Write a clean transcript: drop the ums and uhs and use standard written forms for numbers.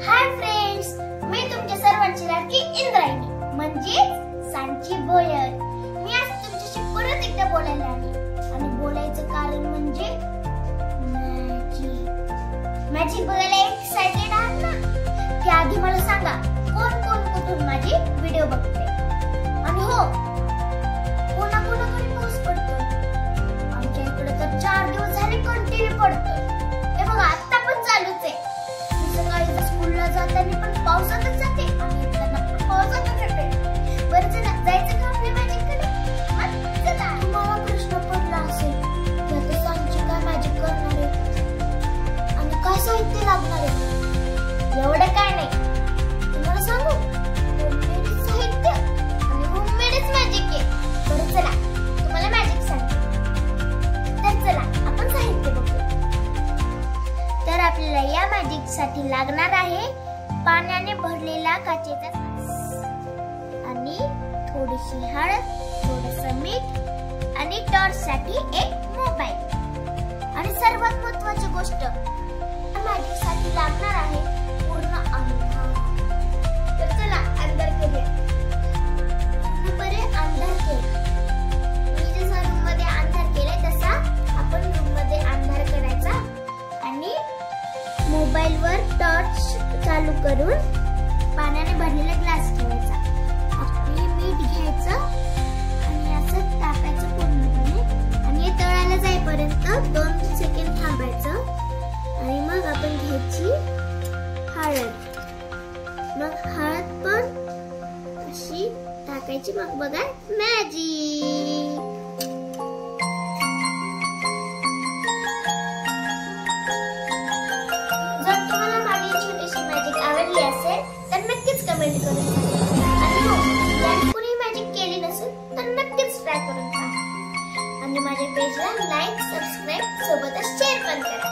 Hi friends, मी तुमच्या सर्वांची लाडकी इंद्रायणी म्हणजेच सांची भोयर. मी आज तुमच्याशी परत एकदा बोलायला आली आणि बोलायचं कारण म्हणजे मॅजिक बघायला एक्साइटेड आहात ना? की आधी मला सांगा, कोण कोण कुठून माझी व्हिडिओ बघते आणि हो कोणाकोणाकडे पाऊस पडतोय. आमच्या इकडे तर 4 दिवस झाले कंटिन्यू पडतोय. हे बघा आता पण चालूच आहे. सकाळी स्कूलला जाताना पण पावसातच जाते आणि येताना पण पावसातच येते. बरं चला जायचं का आपल्या मॅजिककडे? चला. तुम्हाला प्रश्न पडला असेल की आता सांची काय मॅजिक करणार आहे आणि काय साहित्य लागणार आहे? एवढं काय नाही, तुम्हाला सांगू, होममेड साहित्य आणि होममेडच मॅजिक आहे. बरं चला तुम्हाला मॅजिक सांगते. तर चला आपण साहित्य बघू. तर आपल्याला या मॅजिक साठी लागणार आहे पाण्याने भरलेला काचेचा ग्लास आणि थोडीशी हळद, थोडंसं मीठ आणि टॉर्च साठी एक मोबाईल. आणि सर्वात महत्त्वाची गोष्ट, या मॅजिक साठी लागणार आहे पूर्ण अंधार. तर चला अंधार करूया. बरे अंधार केला. मी जसा रूम मध्ये अंधार केलाय तसा आपण रूम मध्ये अंधार करायचा आणि मोबाईल वर टॉर्च चालू करून पाण्याने भरलेला ग्लास ठेवायचा. आपली मीठ घ्यायचं आणि असं टाकायचं पूर्णपणे आणि हे तळाला जाईपर्यंत 2 सेकंद थांबायचं. आणि मग आपण घ्यायची हळद. मग हळद पण अशी टाकायची. मग बघा मॅजिक. जर तुम्हाला माझी छोटीशी मॅजिक आवडली असेल तर नक्कीच कमेंट करून सांगा. आणि हो, ज्यांनी कुणी मॅजिक केली नसेल तर नक्कीच ट्राय करून पहा. आणि माझ्या पेजला लाईक, सबस्क्राईब सोबतच शेअर पण करा.